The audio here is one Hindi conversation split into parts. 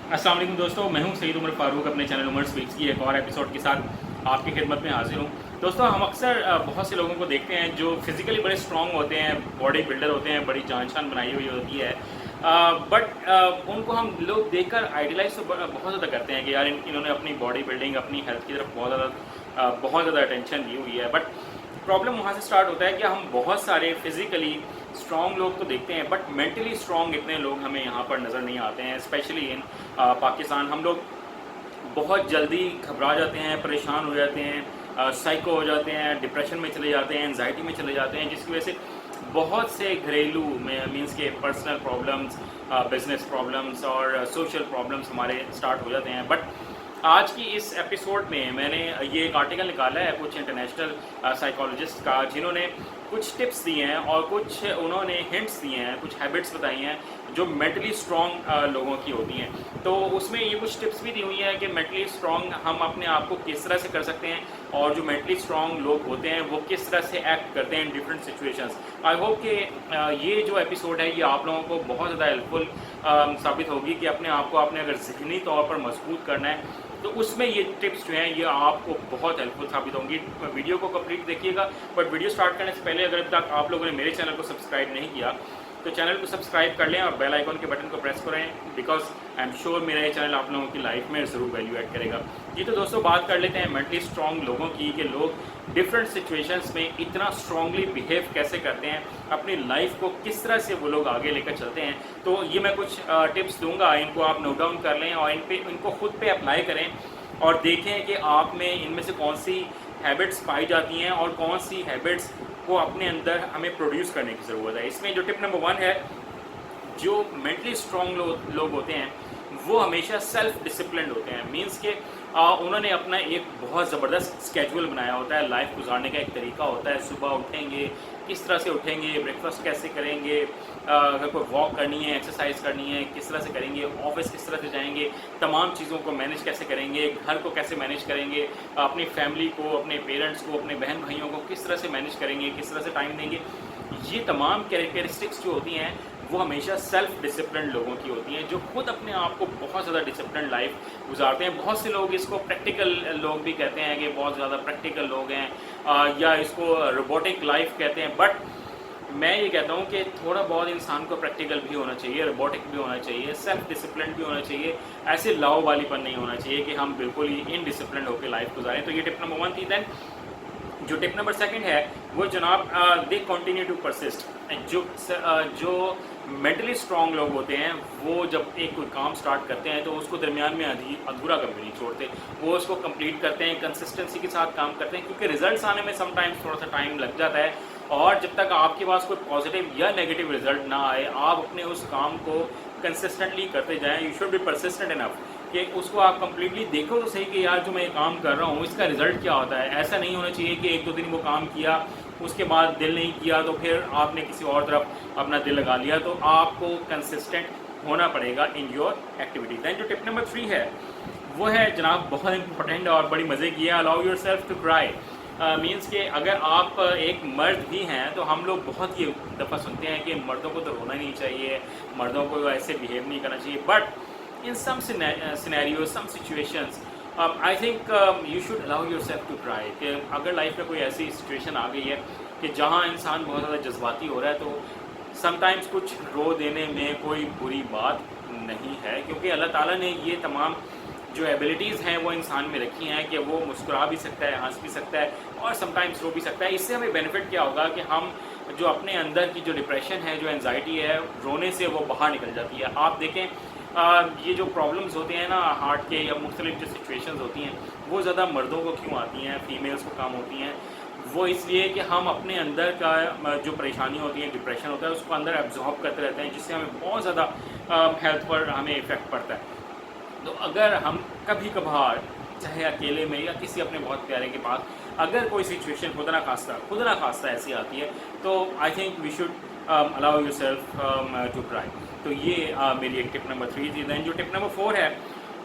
अस्सलाम वालेकुम दोस्तों, मैं हूं सईद उमर फारूक अपने चैनल उमर स्पीक्स की एक और एपिसोड के साथ आपकी खिदमत में हाजिर हूं। दोस्तों, हम अक्सर बहुत से लोगों को देखते हैं जो फिज़िकली बड़े स्ट्रॉन्ग होते हैं, बॉडी बिल्डर होते हैं, बड़ी जान शान बनाई हुई होती है, बट उनको हम लोग देखकर आइडियलाइज तो बहुत ज़्यादा करते हैं कि यार इन्होंने अपनी बॉडी बिल्डिंग, अपनी हेल्थ की तरफ बहुत ज़्यादा अटेंशन दी हुई है। बट प्रॉब्लम वहाँ से स्टार्ट होता है कि हम बहुत सारे फिज़िकली स्ट्रॉन्ग लोग तो देखते हैं, बट मेंटली स्ट्रॉन्ग इतने लोग हमें यहाँ पर नज़र नहीं आते हैं। स्पेशली इन पाकिस्तान हम लोग बहुत जल्दी घबरा जाते हैं, परेशान हो जाते हैं, साइको हो जाते हैं, डिप्रेशन में चले जाते हैं, एंजाइटी में चले जाते हैं, जिसकी वजह से बहुत से घरेलू में मीन्स के पर्सनल प्रॉब्लम्स, बिजनेस प्रॉब्लम्स और सोशल प्रॉब्लम्स हमारे स्टार्ट हो जाते हैं। बट आज की इस एपिसोड में मैंने ये एक आर्टिकल निकाला है कुछ इंटरनेशनल साइकोलॉजिस्ट का, जिन्होंने कुछ टिप्स दिए हैं और कुछ उन्होंने हिंट्स दिए हैं, कुछ हैबिट्स बताई हैं जो मेंटली स्ट्रॉन्ग लोगों की होती हैं। तो उसमें ये कुछ टिप्स भी दी हुई हैं कि मेंटली स्ट्रॉन्ग हम अपने आप को किस तरह से कर सकते हैं और जो मेंटली स्ट्रॉन्ग लोग होते हैं वो किस तरह से एक्ट करते हैं in different situations. I hope कि ये जो एपिसोड है ये आप लोगों को बहुत ज़्यादा हेल्पफुल साबित होगी कि अपने आप को आपने अगर ज़हनी तौर पर मजबूत करना है तो उसमें ये टिप्स जो हैं ये आपको बहुत हेल्पफुल साबित होंगी। वीडियो को कंप्लीट देखिएगा, बट वीडियो स्टार्ट करने से पहले अगर अब तक आप लोगों ने मेरे चैनल को सब्सक्राइब नहीं किया तो चैनल को सब्सक्राइब कर लें और बेल आइकन के बटन को प्रेस करें, बिकॉज आई एम श्योर मेरा ये चैनल आप लोगों की लाइफ में ज़रूर वैल्यू ऐड करेगा। जी तो दोस्तों, बात कर लेते हैं मेंटली स्ट्रॉन्ग लोगों की कि लोग डिफरेंट सिचुएशंस में इतना स्ट्रांगली बिहेव कैसे करते हैं, अपनी लाइफ को किस तरह से वो लोग आगे लेकर चलते हैं। तो ये मैं कुछ टिप्स दूंगा, इनको आप नोट डाउन कर लें और इनको खुद पे अप्लाई करें और देखें कि आप में इनमें से कौन सी हैबिट्स पाई जाती हैं और कौन सी हैबिट्स को अपने अंदर हमें प्रोड्यूस करने की ज़रूरत है। इसमें जो टिप नंबर 1 है, जो मेंटली स्ट्रॉन्ग लोग होते हैं वो हमेशा सेल्फ डिसिप्लिन्ड होते हैं। मींस के उन्होंने अपना एक बहुत ज़बरदस्त स्केड्यूल बनाया होता है, लाइफ गुजारने का एक तरीका होता है। सुबह उठेंगे, किस तरह से उठेंगे, ब्रेकफास्ट कैसे करेंगे, अगर कोई वॉक करनी है, एक्सरसाइज करनी है, किस तरह से करेंगे, ऑफिस किस तरह से जाएंगे, तमाम चीज़ों को मैनेज कैसे करेंगे, घर को कैसे मैनेज करेंगे, अपनी फैमिली को, अपने पेरेंट्स को, अपने बहन भाइयों को किस तरह से मैनेज करेंगे, किस तरह से टाइम देंगे। ये तमाम कैरेक्टरिस्टिक्स जो होती हैं वो हमेशा सेल्फ डिसिप्लिन लोगों की होती हैं, जो खुद अपने आप को बहुत ज़्यादा डिसिप्लिन लाइफ गुजारते हैं। बहुत से लोग इसको प्रैक्टिकल लोग भी कहते हैं कि बहुत ज़्यादा प्रैक्टिकल लोग हैं, या इसको रोबोटिक लाइफ कहते हैं। बट मैं ये कहता हूँ कि थोड़ा बहुत इंसान को प्रैक्टिकल भी होना चाहिए, रोबोटिक भी होना चाहिए, सेल्फ डिसिप्लिन भी होना चाहिए। ऐसे लाओ वालीपन नहीं होना चाहिए कि हम बिल्कुल ही इनडिसिप्लिन होकर लाइफ गुजारें। तो ये टिप नंबर 1 थी। दैन जो टिप नंबर 2 है वो जनाब, दे कंटिन्यू टू परसिस्ट। जो मेंटली स्ट्रॉन्ग लोग होते हैं वो जब एक कोई काम स्टार्ट करते हैं तो उसको दरमियान में अधूरा कभी नहीं छोड़ते, वो उसको कंप्लीट करते हैं, कंसिस्टेंसी के साथ काम करते हैं, क्योंकि रिजल्ट्स आने में समटाइम्स थोड़ा सा टाइम लग जाता है। और जब तक आपके पास कोई पॉजिटिव या नेगेटिव रिजल्ट ना आए, आप अपने उस काम को कंसिस्टेंटली करते जाएं। You should be persistent enough कि उसको आप कंप्लीटली देखो तो सही कि यार जो मैं ये काम कर रहा हूँ इसका रिजल्ट क्या होता है। ऐसा नहीं होना चाहिए कि 1-2 दिन वो काम किया, उसके बाद दिल नहीं किया तो फिर आपने किसी और तरफ अपना दिल लगा लिया। तो आपको कंसिस्टेंट होना पड़ेगा इन योर एक्टिविटी। दैन जो टिप नंबर 3 है वो है जनाब बहुत इंपॉर्टेंट और बड़ी मज़े की है, allow yourself to cry. Means कि अगर आप एक मर्द भी हैं तो हम लोग बहुत ही दफ़ा सुनते हैं कि मर्दों को तो रोना नहीं चाहिए, मर्दों को ऐसे बिहेव नहीं करना चाहिए। But in some scenarios, some situations, I think you should allow yourself to cry। कि अगर लाइफ में कोई ऐसी सिचुएशन आ गई है कि जहाँ इंसान बहुत ज़्यादा जज्बाती हो रहा है तो समटाइम्स कुछ रो देने में कोई बुरी बात नहीं है, क्योंकि अल्लाह ताला ने ये तमाम जो एबिलिटीज़ हैं वो इंसान में रखी हैं कि वो मुस्कुरा भी सकता है, हंस भी सकता है और समटाइम्स रो भी सकता है। इससे हमें बेनिफिट क्या होगा कि हम जो अपने अंदर की जो डिप्रेशन है, जो एंजाइटी है, रोने से वो बाहर निकल जाती है। आप देखें ये जो प्रॉब्लम्स होते हैं ना हार्ट के या मुख्तलिफ जो सिचुएशंस होती हैं वो ज़्यादा मर्दों को क्यों आती हैं, फीमेल्स को कम होती हैं? वो इसलिए कि हम अपने अंदर का जो परेशानी होती है, डिप्रेशन होता है, उसको अंदर एब्जॉर्ब करते रहते हैं, जिससे हमें बहुत ज़्यादा हेल्थ पर हमें इफ़ेक्ट पड़ता है। तो अगर हम कभी कभार चाहे अकेले में या किसी अपने बहुत प्यारे के पास अगर कोई सिचुएशन खुदा ना खास्ता ऐसी आती है तो I think we should allow yourself to try. तो ये मेरी एक टिप नंबर 3 थी। दैन जो टिप नंबर 4 है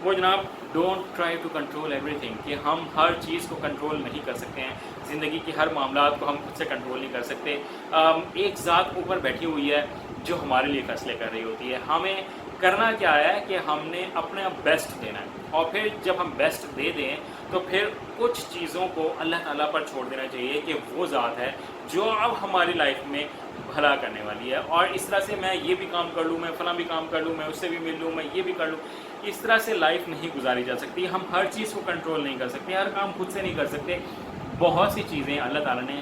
वो जनाब, don't try to control everything. कि हम हर चीज़ को कंट्रोल नहीं कर सकते हैं, ज़िंदगी की हर मामलात को हम खुद से कंट्रोल नहीं कर सकते। एक ज़ात ऊपर बैठी हुई है जो हमारे लिए फैसले कर रही होती है। हमें करना क्या है कि हमने अपने आप बेस्ट देना है, और फिर जब हम बेस्ट दे दें तो फिर कुछ चीज़ों को अल्लाह ताला पर छोड़ देना चाहिए कि वो ज़ात है जो अब हमारी लाइफ में भला करने वाली है। और इस तरह से मैं ये भी काम कर लूँ, मैं फ़लाँ भी काम कर लूँ, मैं उससे भी मिल लूँ, मैं ये भी कर लूँ, इस तरह से लाइफ नहीं गुजारी जा सकती। हम हर चीज़ को कंट्रोल नहीं कर सकते, हर काम खुद से नहीं कर सकते। बहुत सी चीज़ें अल्लाह ताला ने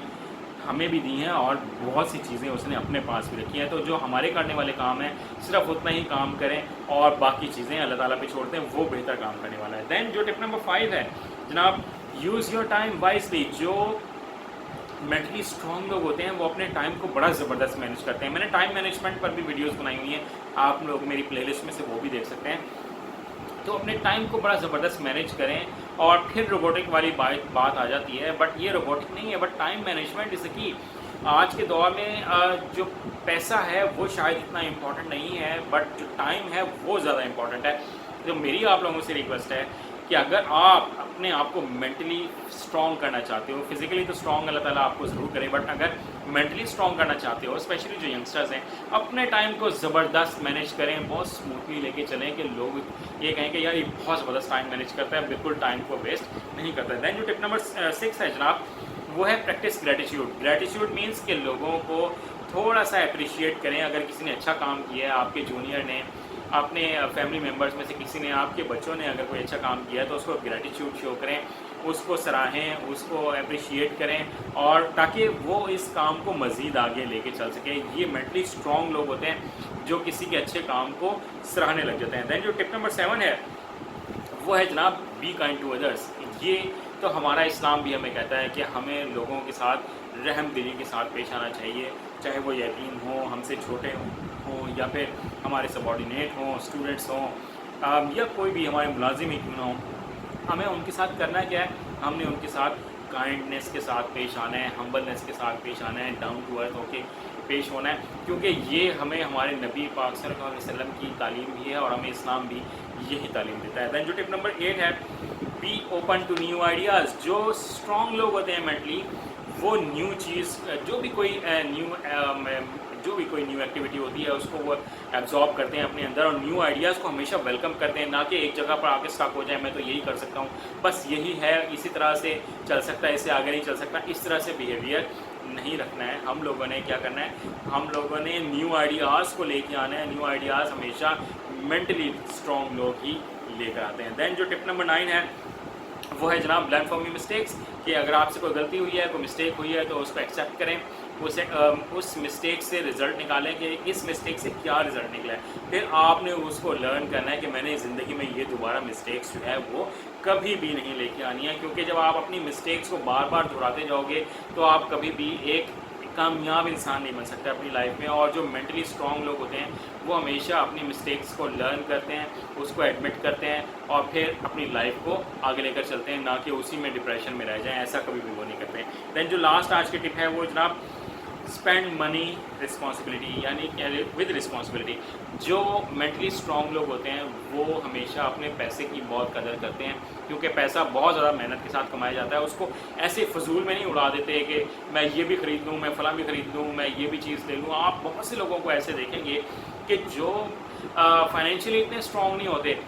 हमें भी दी हैं और बहुत सी चीज़ें उसने अपने पास भी रखी हैं। तो जो हमारे करने वाले काम हैं सिर्फ उतना ही काम करें और बाकी चीज़ें अल्लाह ताला पे छोड़ दें, वो बेहतर काम करने वाला है। दैन जो टिप नंबर 5 है जनाब, यूज़ योर टाइम वाइजली। जो मेंटली स्ट्रॉन्ग लोग होते हैं वो अपने टाइम को बड़ा ज़बरदस्त मैनेज करते हैं। मैंने टाइम मैनेजमेंट पर भी वीडियोज़ बनाई हुई हैं, आप लोग मेरी प्लेलिस्ट में से वो भी देख सकते हैं। तो अपने टाइम को बड़ा ज़बरदस्त मैनेज करें। और फिर रोबोटिक वाली बात आ जाती है, बट ये रोबोटिक नहीं है, बट टाइम मैनेजमेंट इज़ की। आज के दौर में जो पैसा है वो शायद इतना इम्पोर्टेंट नहीं है, बट जो टाइम है वो ज़्यादा इम्पोर्टेंट है। तो मेरी आप लोगों से रिक्वेस्ट है कि अगर आप अपने आप को मेंटली स्ट्रॉन्ग करना चाहते हो, फिजिकली तो स्ट्रॉन्ग अल्लाह ताला आपको ज़रूर करे, बट अगर मेंटली स्ट्रॉन्ग करना चाहते हो, स्पेशली जो यंगस्टर्स हैं, अपने टाइम को ज़बरदस्त मैनेज करें, बहुत स्मूथली लेके चलें कि लोग ये कहें कि यार ये बहुत ज़बरदस्त टाइम मैनेज करता है, बिल्कुल टाइम को वेस्ट नहीं करता है। दैन जो टिप नंबर 6 है जनाब, वो है प्रैक्टिस ग्रेटिट्यूड। ग्रेटिट्यूड मीन्स कि लोगों को थोड़ा सा अप्रिशिएट करें। अगर किसी ने अच्छा काम किया है, आपके जूनियर ने, अपने फैमिली मेम्बर्स में से किसी ने, आपके बच्चों ने अगर कोई अच्छा काम किया है तो उसको ग्रेटिट्यूड शो करें, उसको सराहें, उसको अप्रिशिएट करें, और ताकि वो इस काम को मज़ीद आगे लेके चल सके। ये मेंटली स्ट्रॉन्ग लोग होते हैं जो किसी के अच्छे काम को सराहने लग जाते हैं। दैन जो टिप नंबर 7 है वो है जनाब, बी काइंड टू अदर्स। ये तो हमारा इस्लाम भी हमें कहता है कि हमें लोगों के साथ रहम दिली के साथ पेश आना चाहिए, चाहे वो यतीम हों, हमसे छोटे हों, या फिर हमारे सबॉर्डिनेट हों, स्टूडेंट्स हों, या कोई भी हमारे मुलाजिम ही क्यों ना हो। हमें उनके साथ करना क्या है, हमने उनके साथ काइंडनेस के साथ पेश आना है, हम्बलनेस के साथ पेश आना है, डाउन टू अर्थ होके पेश होना है, क्योंकि ये हमें हमारे नबी पाक सल्लल्लाहु अलैहि वसल्लम की तालीम भी है और हमें इस्लाम भी यही तालीम देता है। दैन जो टिप नंबर 8 है, be open to new ideas. जो स्ट्रॉन्ग लोग होते हैं मेंटली, वो न्यू चीज़, जो भी कोई न्यू एक्टिविटी होती है उसको वो एब्जॉर्ब करते हैं अपने अंदर, और न्यू आइडियाज़ को हमेशा वेलकम करते हैं, ना कि एक जगह पर आके स्टक हो जाए, मैं तो यही कर सकता हूँ, बस यही है, इसी तरह से चल सकता है, इससे आगे नहीं चल सकता। इस तरह से बिहेवियर नहीं रखना है। हम लोगों ने क्या करना है, हम लोगों ने न्यू आइडियाज़ को लेके आना है। न्यू आइडियाज़ हमेशा मेंटली स्ट्रॉन्ग लोग ही लेकर आते हैं। दैन जो टिप नंबर 9 है वो है जनाब, लर्न फ्रॉम योर मिस्टेक्स। कि अगर आपसे कोई गलती हुई है, कोई मिस्टेक हुई है, तो उसको एक्सेप्ट करें, उस मिस्टेक से रिज़ल्ट निकालें कि इस मिस्टेक से क्या रिज़ल्ट निकला है। फिर आपने उसको लर्न करना है कि मैंने ज़िंदगी में ये दोबारा मिस्टेक्स जो है वो कभी भी नहीं लेके आनी है, क्योंकि जब आप अपनी मिस्टेक्स को बार बार दोहराते जाओगे तो आप कभी भी एक कामयाब इंसान नहीं बन सकते अपनी लाइफ में। और जो मेंटली स्ट्रॉन्ग लोग होते हैं वो हमेशा अपनी मिस्टेक्स को लर्न करते हैं, उसको एडमिट करते हैं और फिर अपनी लाइफ को आगे लेकर चलते हैं, ना कि उसी में डिप्रेशन में रह जाएं। ऐसा कभी भी वो नहीं करते। दैन जो लास्ट आज की टिप है वो जनाब, स्पेंड मनी रिस्पॉन्सिबिलिटी, यानी विद रिस्पॉन्सिबिलिटी। जो मेंटली स्ट्रॉन्ग लोग होते हैं वो हमेशा अपने पैसे की बहुत कदर करते हैं, क्योंकि पैसा बहुत ज़्यादा मेहनत के साथ कमाया जाता है। उसको ऐसे फजूल में नहीं उड़ा देते कि मैं ये भी ख़रीद लूँ, मैं फ़लाँ भी ख़रीद लूँ, मैं ये भी चीज़ ले लूँ। आप बहुत से लोगों को ऐसे देखेंगे कि जो फाइनेंशियली इतने स्ट्रॉन्ग नहीं होते,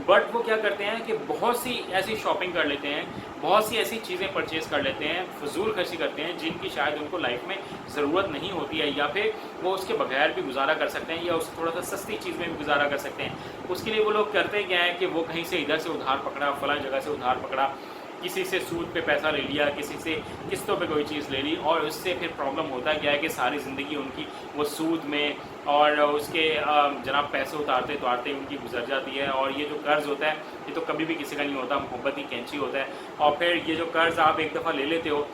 बट वो क्या करते हैं कि बहुत सी ऐसी शॉपिंग कर लेते हैं, बहुत सी ऐसी चीज़ें परचेज़ कर लेते हैं, फजूल खर्ची करते हैं जिनकी शायद उनको लाइफ में ज़रूरत नहीं होती है, या फिर वो उसके बगैर भी गुजारा कर सकते हैं, या उससे थोड़ा सा सस्ती चीज़ में भी गुजारा कर सकते हैं। उसके लिए वो लोग करते क्या है कि वो कहीं से इधर से उधार पकड़ा, फलां जगह से उधार पकड़ा, किसी से सूद पे पैसा ले लिया, किसी से किस्तों पे कोई चीज़ ले ली, और उससे फिर प्रॉब्लम होता क्या है कि सारी ज़िंदगी उनकी वो सूद में और उसके जनाब पैसे उतारते उतारते उनकी गुजर जाती है। और ये जो कर्ज़ होता है ये तो कभी भी किसी का नहीं होता, मोहब्बत की कैंची होता है। और फिर ये जो कर्ज़ आप एक दफ़ा ले लेते हो,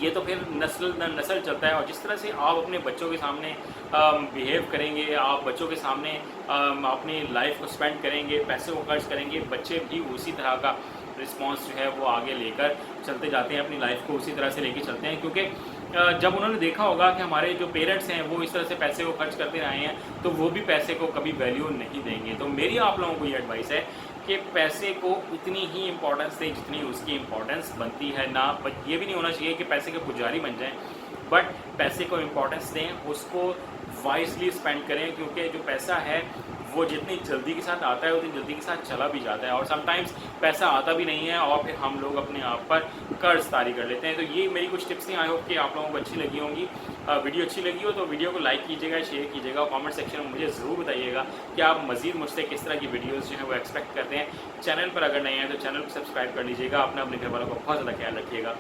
ये तो फिर नस्ल दर नस्ल चलता है। और जिस तरह से आप अपने बच्चों के सामने बिहेव करेंगे, आप बच्चों के सामने अपनी लाइफ को स्पेंड करेंगे, पैसे को खर्च करेंगे, बच्चे भी उसी तरह का रिस्पॉन्स जो है वो आगे लेकर चलते जाते हैं, अपनी लाइफ को उसी तरह से लेके चलते हैं। क्योंकि जब उन्होंने देखा होगा कि हमारे जो पेरेंट्स हैं वो इस तरह से पैसे को खर्च करते रहे हैं, तो वो भी पैसे को कभी वैल्यू नहीं देंगे। तो मेरी आप लोगों को ये एडवाइस है कि पैसे को उतनी ही इम्पोर्टेंस दें जितनी उसकी इम्पोर्टेंस बनती है। ना ये भी नहीं होना चाहिए कि पैसे के पुजारी बन जाएं, बट पैसे को इम्पोर्टेंस दें, उसको वाइजली स्पेंड करें, क्योंकि जो पैसा है वो जितनी जल्दी के साथ आता है उतनी जल्दी के साथ चला भी जाता है, और समटाइम्स पैसा आता भी नहीं है और फिर हम लोग अपने आप पर कर्ज तारी कर लेते हैं। तो ये मेरी कुछ टिप्स थी, आई होप कि आप लोगों को अच्छी लगी होंगी। वीडियो अच्छी लगी हो तो वीडियो को लाइक कीजिएगा, शेयर कीजिएगा, कमेंट सेक्शन में मुझे ज़रूर बताइएगा कि आप मज़ीद मुझसे किस तरह की वीडियोस जो है वो एक्सपेक्ट करते हैं। चैनल पर अगर नए हैं तो चैनल को सब्सक्राइब कर लीजिएगा। अपने घर वालों का बहुत ज़्यादा ख्याल रखिएगा।